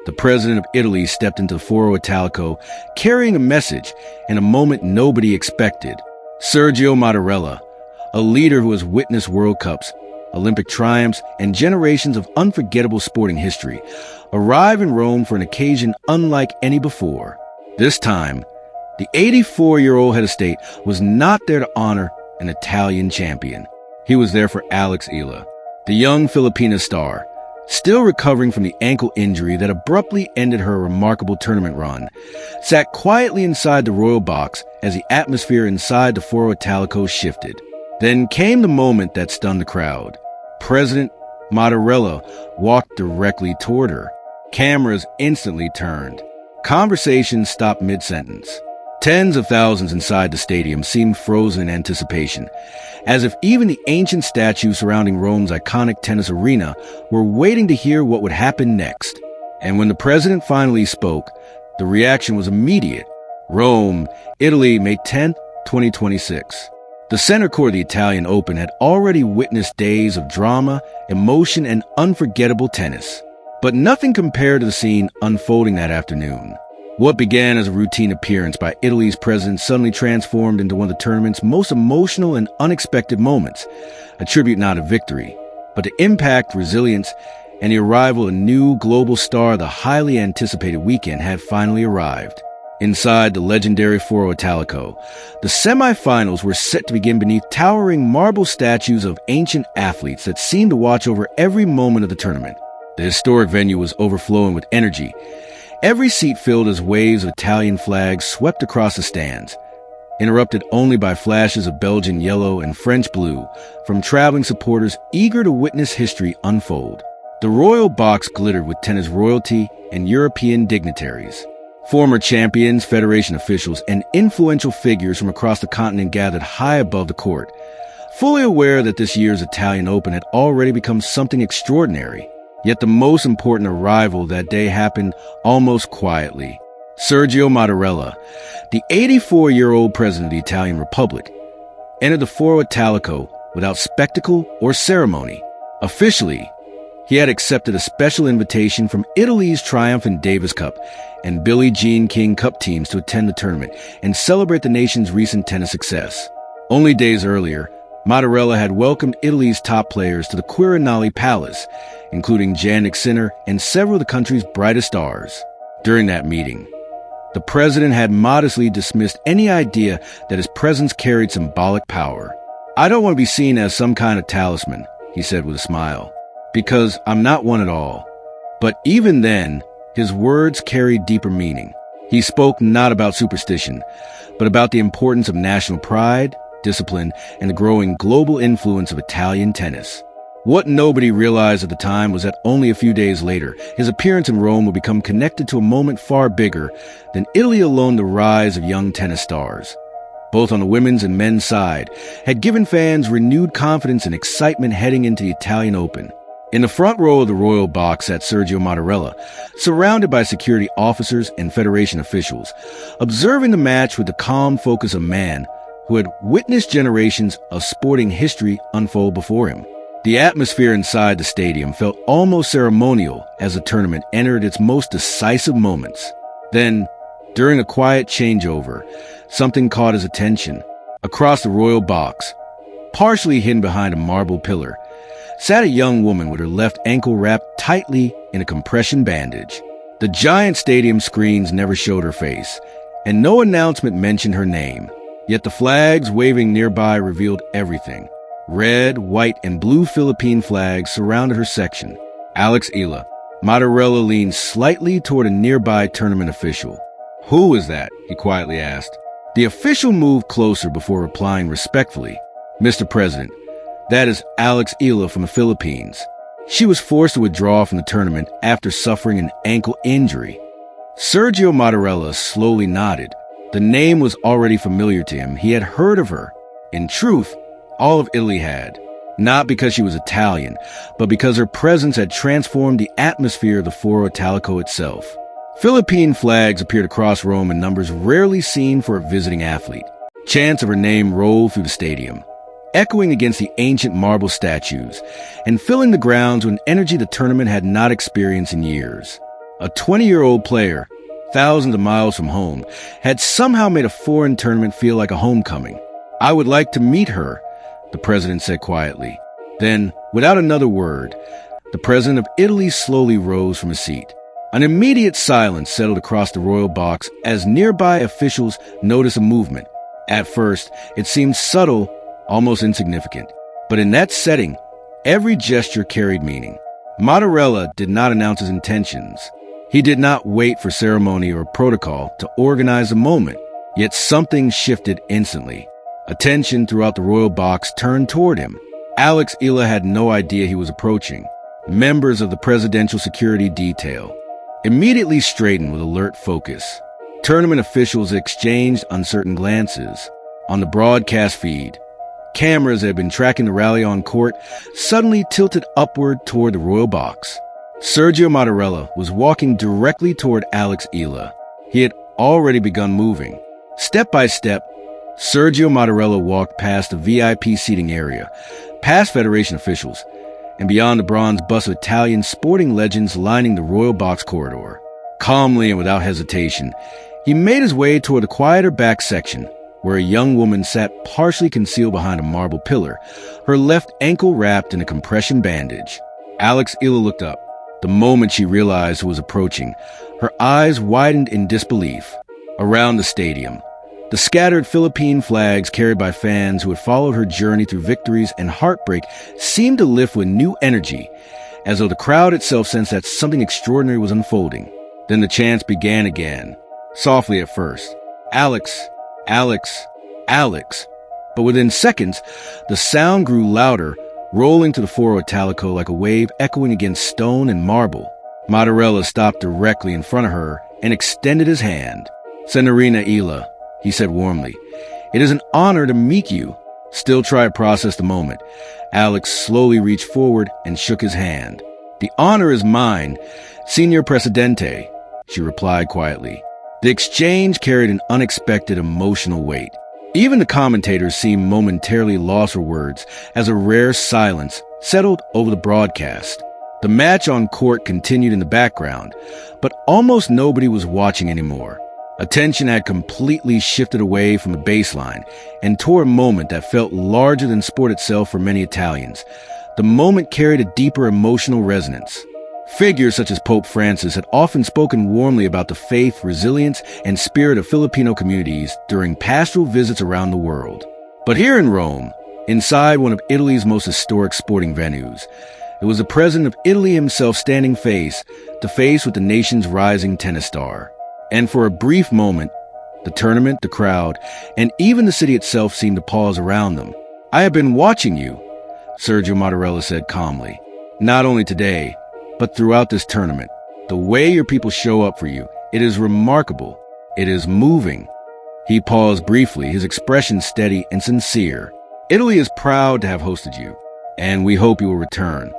The president of Italy stepped into the Foro Italico carrying a message in a moment nobody expected. Sergio Mattarella, a leader who has witnessed World Cups, Olympic triumphs, and generations of unforgettable sporting history, arrived in Rome for an occasion unlike any before. This time, the 84-year-old head of state was not there to honor an Italian champion. He was there for Alex Eala, the young Filipina star, still recovering from the ankle injury that abruptly ended her remarkable tournament run, sat quietly inside the royal box as the atmosphere inside the Foro Italico shifted. Then came the moment that stunned the crowd. President Mattarella walked directly toward her. Cameras instantly turned. Conversation stopped mid-sentence. Tens of thousands inside the stadium seemed frozen in anticipation, as if even the ancient statues surrounding Rome's iconic tennis arena were waiting to hear what would happen next. And when the president finally spoke, the reaction was immediate. Rome, Italy, May 10th, 2026. The center court of the Italian Open had already witnessed days of drama, emotion, and unforgettable tennis. But nothing compared to the scene unfolding that afternoon. What began as a routine appearance by Italy's president suddenly transformed into one of the tournament's most emotional and unexpected moments, a tribute not to victory, but to impact, resilience, and the arrival of a new global star. The highly anticipated weekend had finally arrived. Inside the legendary Foro Italico, the semifinals were set to begin beneath towering marble statues of ancient athletes that seemed to watch over every moment of the tournament. The historic venue was overflowing with energy, every seat filled as waves of Italian flags swept across the stands, interrupted only by flashes of Belgian yellow and French blue from traveling supporters eager to witness history unfold. The royal box glittered with tennis royalty and European dignitaries. Former champions, federation officials, and influential figures from across the continent gathered high above the court, fully aware that this year's Italian Open had already become something extraordinary. Yet the most important arrival that day happened almost quietly. Sergio Mattarella, the 84-year-old president of the Italian Republic, entered the Foro Italico without spectacle or ceremony. Officially, he had accepted a special invitation from Italy's triumphant Davis Cup and Billie Jean King Cup teams to attend the tournament and celebrate the nation's recent tennis success. Only days earlier, Mattarella had welcomed Italy's top players to the Quirinale Palace, including Jannik Sinner and several of the country's brightest stars. During that meeting, the president had modestly dismissed any idea that his presence carried symbolic power. "I don't want to be seen as some kind of talisman," he said with a smile, "because I'm not one at all." But even then, his words carried deeper meaning. He spoke not about superstition, but about the importance of national pride, discipline, and the growing global influence of Italian tennis. What nobody realized at the time was that only a few days later, his appearance in Rome would become connected to a moment far bigger than Italy alone. The rise of young tennis stars, both on the women's and men's side, had given fans renewed confidence and excitement heading into the Italian Open. In the front row of the royal box sat Sergio Mattarella, surrounded by security officers and federation officials, observing the match with the calm focus of a man who had witnessed generations of sporting history unfold before him. The atmosphere inside the stadium felt almost ceremonial as the tournament entered its most decisive moments. Then, during a quiet changeover, something caught his attention. Across the royal box, partially hidden behind a marble pillar, sat a young woman with her left ankle wrapped tightly in a compression bandage. The giant stadium screens never showed her face, and no announcement mentioned her name. Yet the flags waving nearby revealed everything. Red, white, and blue Philippine flags surrounded her section. Alex Eala. Mattarella leaned slightly toward a nearby tournament official. "Who is that?" he quietly asked. The official moved closer before replying respectfully. "Mr. President, that is Alex Eala from the Philippines. She was forced to withdraw from the tournament after suffering an ankle injury." Sergio Mattarella slowly nodded. The name was already familiar to him. He had heard of her. In truth, all of Italy had. Not because she was Italian, but because her presence had transformed the atmosphere of the Foro Italico itself. Philippine flags appeared across Rome in numbers rarely seen for a visiting athlete. Chants of her name rolled through the stadium, echoing against the ancient marble statues and filling the grounds with an energy the tournament had not experienced in years. A 20-year-old player, thousands of miles from home, had somehow made a foreign tournament feel like a homecoming. "I would like to meet her," the president said quietly. Then, without another word, the president of Italy slowly rose from his seat. An immediate silence settled across the royal box as nearby officials noticed a movement. At first, it seemed subtle, almost insignificant. But in that setting, every gesture carried meaning. Mattarella did not announce his intentions. He did not wait for ceremony or protocol to organize a moment. Yet something shifted instantly. Attention throughout the royal box turned toward him. Alex Eala had no idea he was approaching. Members of the presidential security detail immediately straightened with alert focus. Tournament officials exchanged uncertain glances. On the broadcast feed, cameras that had been tracking the rally on court suddenly tilted upward toward the royal box. Sergio Mattarella was walking directly toward Alex Eala. He had already begun moving. Step by step, Sergio Mattarella walked past the VIP seating area, past Federation officials, and beyond the bronze bus of Italian sporting legends lining the royal box corridor. Calmly and without hesitation, he made his way toward the quieter back section, where a young woman sat partially concealed behind a marble pillar, her left ankle wrapped in a compression bandage. Alex Eala looked up. The moment she realized who was approaching, her eyes widened in disbelief. Around the stadium, the scattered Philippine flags carried by fans who had followed her journey through victories and heartbreak seemed to lift with new energy, as though the crowd itself sensed that something extraordinary was unfolding. Then the chants began again, softly at first. "Alex, Alex, Alex." But within seconds, the sound grew louder, rolling to the Foro Italico like a wave echoing against stone and marble. Mattarella stopped directly in front of her and extended his hand. "Signorina Eala," he said warmly, "it is an honor to meet you." Still trying to process the moment, Alex slowly reached forward and shook his hand. "The honor is mine, Signor Presidente," she replied quietly. The exchange carried an unexpected emotional weight. Even the commentators seemed momentarily lost for words as a rare silence settled over the broadcast. The match on court continued in the background, but almost nobody was watching anymore. Attention had completely shifted away from the baseline and toward a moment that felt larger than sport itself for many Italians. The moment carried a deeper emotional resonance. Figures such as Pope Francis had often spoken warmly about the faith, resilience, and spirit of Filipino communities during pastoral visits around the world. But here in Rome, inside one of Italy's most historic sporting venues, it was the president of Italy himself standing face to face with the nation's rising tennis star. And for a brief moment, the tournament, the crowd, and even the city itself seemed to pause around them. "I have been watching you," Sergio Mattarella said calmly. "Not only today, but throughout this tournament. The way your people show up for you, it is remarkable. It is moving." He paused briefly, his expression steady and sincere. "Italy is proud to have hosted you, and we hope you will return."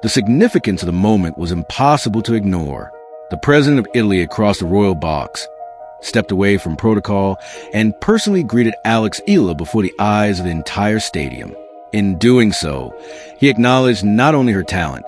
The significance of the moment was impossible to ignore. The president of Italy had crossed the royal box, stepped away from protocol, and personally greeted Alex Eala before the eyes of the entire stadium. In doing so, he acknowledged not only her talent,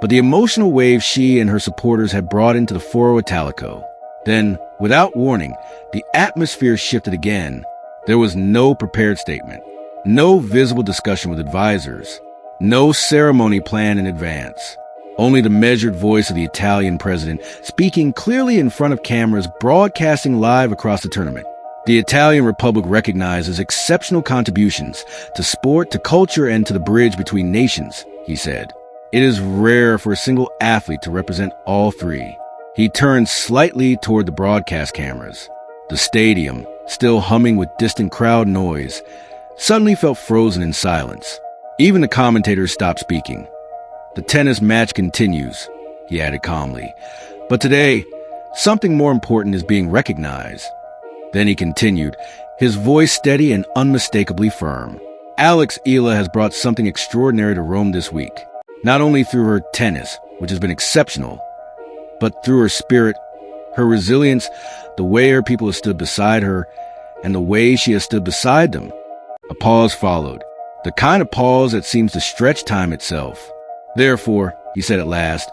but the emotional wave she and her supporters had brought into the Foro Italico. Then, without warning, the atmosphere shifted again. There was no prepared statement, no visible discussion with advisors, no ceremony planned in advance. Only the measured voice of the Italian president speaking clearly in front of cameras broadcasting live across the tournament. The Italian Republic recognizes exceptional contributions to sport, to culture, and to the bridge between nations, he said. It is rare for a single athlete to represent all three. He turned slightly toward the broadcast cameras. The stadium, still humming with distant crowd noise, suddenly felt frozen in silence. Even the commentators stopped speaking. "The tennis match continues," he added calmly. "But today, something more important is being recognized." Then he continued, his voice steady and unmistakably firm. "Alex Eala has brought something extraordinary to Rome this week. Not only through her tennis, which has been exceptional, but through her spirit, her resilience, the way her people have stood beside her, and the way she has stood beside them." A pause followed, the kind of pause that seems to stretch time itself. "Therefore," he said at last,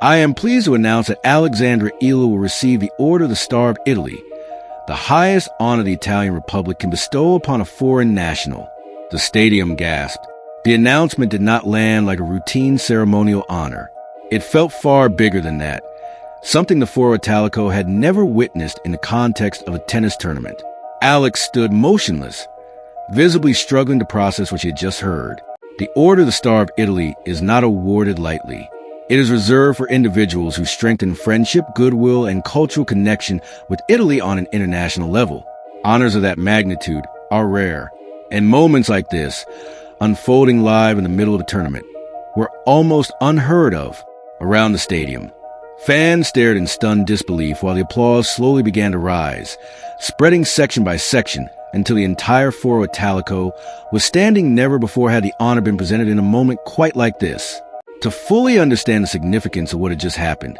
I am pleased to announce that Alex Eala will receive the Order of the Star of Italy, the highest honor the Italian Republic can bestow upon a foreign national." The stadium gasped. The announcement did not land like a routine ceremonial honor. It felt far bigger than that, something the Foro Italico had never witnessed in the context of a tennis tournament. Alex stood motionless, visibly struggling to process what she had just heard. The Order of the Star of Italy is not awarded lightly. It is reserved for individuals who strengthen friendship, goodwill, and cultural connection with Italy on an international level. Honors of that magnitude are rare, and moments like this, unfolding live in the middle of the tournament, were almost unheard of. Around the stadium, fans stared in stunned disbelief while the applause slowly began to rise, spreading section by section until the entire Foro Italico was standing. Never before had the honor been presented in a moment quite like this. To fully understand the significance of what had just happened,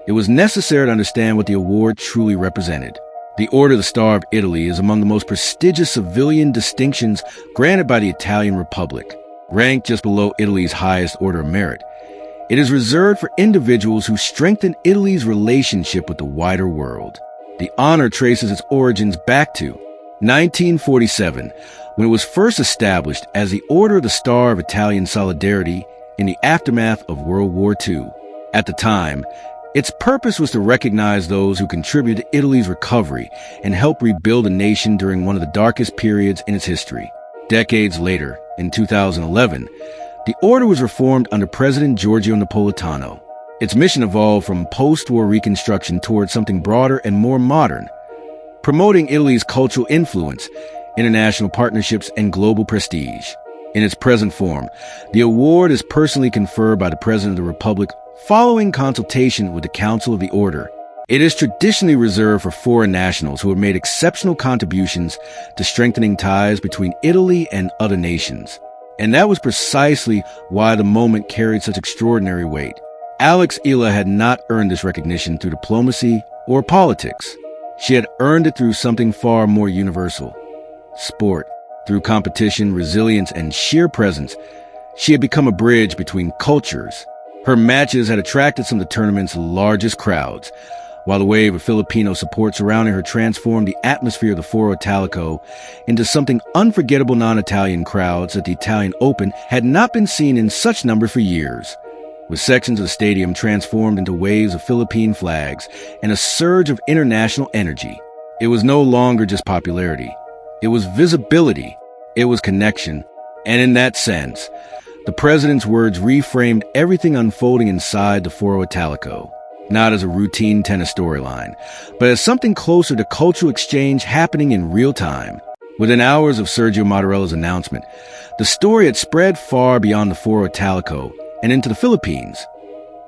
it was necessary to understand what the award truly represented. The Order of the Star of Italy is among the most prestigious civilian distinctions granted by the Italian Republic. Ranked just below Italy's highest order of merit, it is reserved for individuals who strengthen Italy's relationship with the wider world. The honor traces its origins back to 1947, when it was first established as the Order of the Star of Italian Solidarity in the aftermath of World War II. At the time, its purpose was to recognize those who contributed to Italy's recovery and help rebuild a nation during one of the darkest periods in its history. Decades later, in 2011, the order was reformed under President Giorgio Napolitano. Its mission evolved from post-war reconstruction towards something broader and more modern, promoting Italy's cultural influence, international partnerships, and global prestige. In its present form, the award is personally conferred by the President of the Republic following consultation with the Council of the Order. It is traditionally reserved for foreign nationals who have made exceptional contributions to strengthening ties between Italy and other nations. And that was precisely why the moment carried such extraordinary weight. Alex Eala had not earned this recognition through diplomacy or politics. She had earned it through something far more universal: sport. Through competition, resilience, and sheer presence, she had become a bridge between cultures. Her matches had attracted some of the tournament's largest crowds, while the wave of Filipino support surrounding her transformed the atmosphere of the Foro Italico into something unforgettable. Non-Italian crowds at the Italian Open had not been seen in such numbers for years, with sections of the stadium transformed into waves of Philippine flags and a surge of international energy. It was no longer just popularity. It was visibility. It was connection. And in that sense, the president's words reframed everything unfolding inside the Foro Italico, not as a routine tennis storyline, but as something closer to cultural exchange happening in real time. Within hours of Sergio Mattarella's announcement, the story had spread far beyond the Foro Italico and into the Philippines,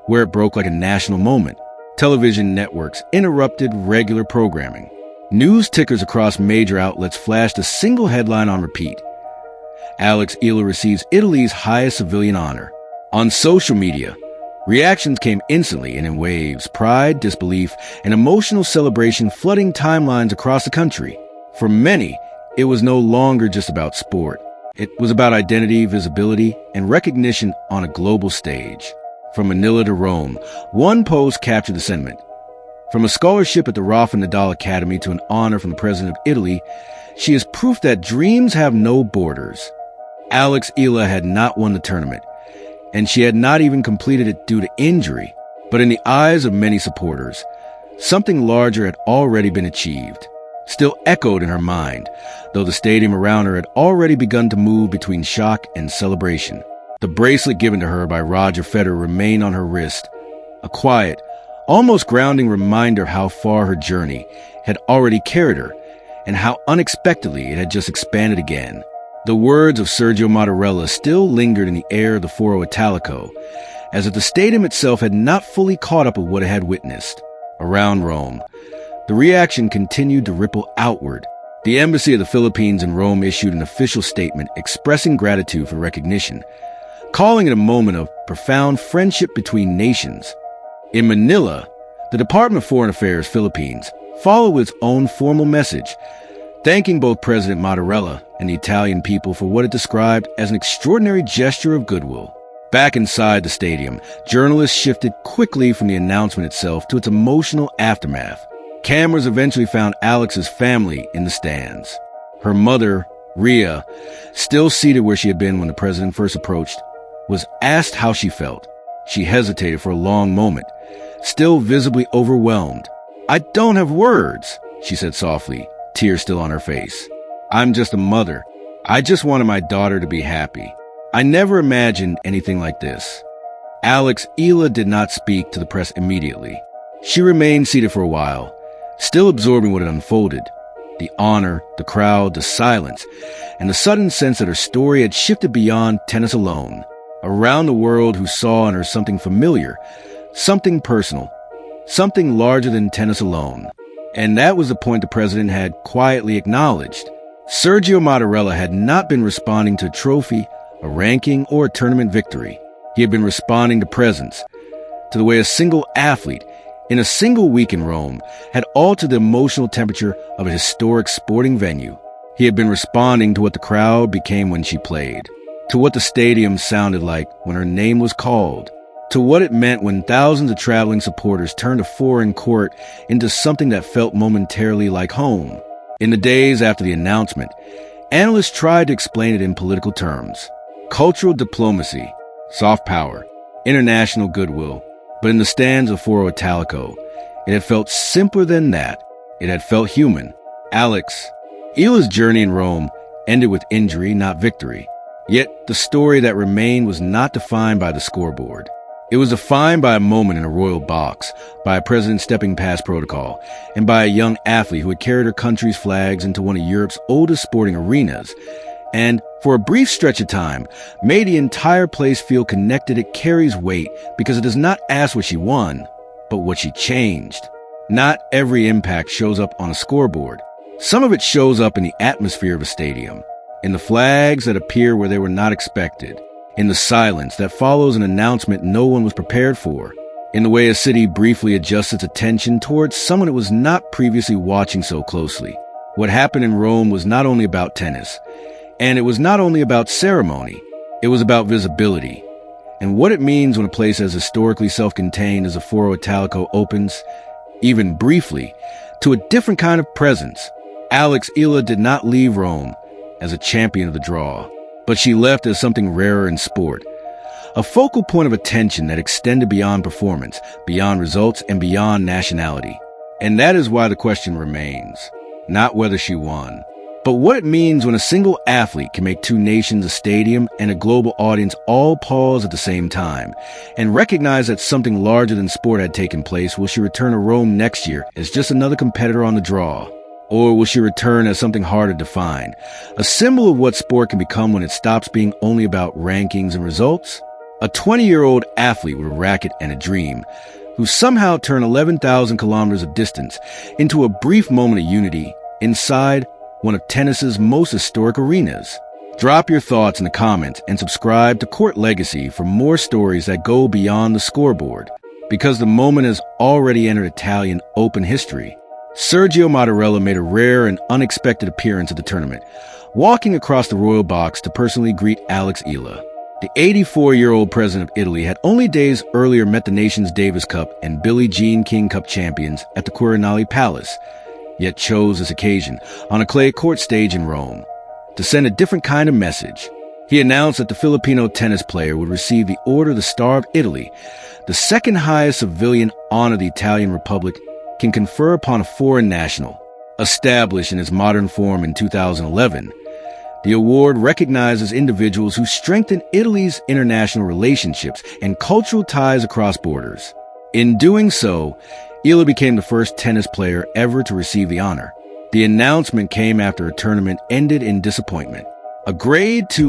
where it broke like a national moment. Television networks interrupted regular programming. News tickers across major outlets flashed a single headline on repeat: Alex Eala receives Italy's highest civilian honor. On social media, reactions came instantly and in waves: pride, disbelief, and emotional celebration flooding timelines across the country. For many, it was no longer just about sport. It was about identity, visibility, and recognition on a global stage. From Manila to Rome, one post captured the sentiment. From a scholarship at the Rafa Nadal Academy to an honor from the President of Italy, she is proof that dreams have no borders. Alex Eala had not won the tournament, and she had not even completed it due to injury. But in the eyes of many supporters, something larger had already been achieved, still echoed in her mind, though the stadium around her had already begun to move between shock and celebration. The bracelet given to her by Roger Federer remained on her wrist, a quiet, almost grounding reminder of how far her journey had already carried her and how unexpectedly it had just expanded again. The words of Sergio Mattarella still lingered in the air of the Foro Italico, as if the stadium itself had not fully caught up with what it had witnessed. Around Rome, the reaction continued to ripple outward. The Embassy of the Philippines in Rome issued an official statement expressing gratitude for recognition, calling it a moment of profound friendship between nations. In Manila, the Department of Foreign Affairs Philippines followed with its own formal message, thanking both President Mattarella and the Italian people for what it described as an extraordinary gesture of goodwill. Back inside the stadium, journalists shifted quickly from the announcement itself to its emotional aftermath. Cameras eventually found Alex's family in the stands. Her mother, Rhea, still seated where she had been when the president first approached, was asked how she felt. She hesitated for a long moment, still visibly overwhelmed. "I don't have words," she said softly, tears still on her face. "I'm just a mother. I just wanted my daughter to be happy. I never imagined anything like this." Alex Eala did not speak to the press immediately. She remained seated for a while, still absorbing what had unfolded. The honor, the crowd, the silence, and the sudden sense that her story had shifted beyond tennis alone. Around the world who saw in her something familiar, something personal, something larger than tennis alone. And that was the point the president had quietly acknowledged. Sergio Mattarella had not been responding to a trophy, a ranking, or a tournament victory. He had been responding to presence, to the way a single athlete, in a single week in Rome, had altered the emotional temperature of a historic sporting venue. He had been responding to what the crowd became when she played, to what the stadium sounded like when her name was called, to what it meant when thousands of traveling supporters turned a foreign court into something that felt momentarily like home. In the days after the announcement, analysts tried to explain it in political terms. Cultural diplomacy, soft power, international goodwill. But in the stands of Foro Italico, it had felt simpler than that. It had felt human. Alex Eala's journey in Rome ended with injury, not victory. Yet the story that remained was not defined by the scoreboard. It was defined by a moment in a royal box, by a president stepping past protocol, and by a young athlete who had carried her country's flags into one of Europe's oldest sporting arenas, and, for a brief stretch of time, made the entire place feel connected. It carries weight because it does not ask what she won, but what she changed. Not every impact shows up on a scoreboard. Some of it shows up in the atmosphere of a stadium, in the flags that appear where they were not expected, in the silence that follows an announcement no one was prepared for, in the way a city briefly adjusts its attention towards someone it was not previously watching so closely. What happened in Rome was not only about tennis, and it was not only about ceremony, it was about visibility, and what it means when a place as historically self-contained as the Foro Italico opens, even briefly, to a different kind of presence. Alex Eala did not leave Rome as a champion of the draw, but she left as something rarer in sport, a focal point of attention that extended beyond performance, beyond results, and beyond nationality. And that is why the question remains, not whether she won, but what it means when a single athlete can make two nations, a stadium, and a global audience all pause at the same time and recognize that something larger than sport had taken place. Will she return to Rome next year as just another competitor on the draw? Or will she return as something harder to define, a symbol of what sport can become when it stops being only about rankings and results? A 20-year-old athlete with a racket and a dream, who somehow turned 11,000 kilometers of distance into a brief moment of unity inside one of tennis's most historic arenas. Drop your thoughts in the comments and subscribe to Court Legacy for more stories that go beyond the scoreboard, because the moment has already entered Italian Open history. Sergio Mattarella made a rare and unexpected appearance at the tournament, walking across the royal box to personally greet Alex Eala. The 84-year-old president of Italy had only days earlier met the nation's Davis Cup and Billie Jean King Cup champions at the Quirinale Palace, yet chose this occasion, on a clay court stage in Rome, to send a different kind of message. He announced that the Filipino tennis player would receive the Order of the Star of Italy, the second highest civilian honor the Italian Republic can confer upon a foreign national. Established in its modern form in 2011, the award recognizes individuals who strengthen Italy's international relationships and cultural ties across borders. In doing so, Eala became the first tennis player ever to receive the honor. The announcement came after a tournament ended in disappointment. A grade 2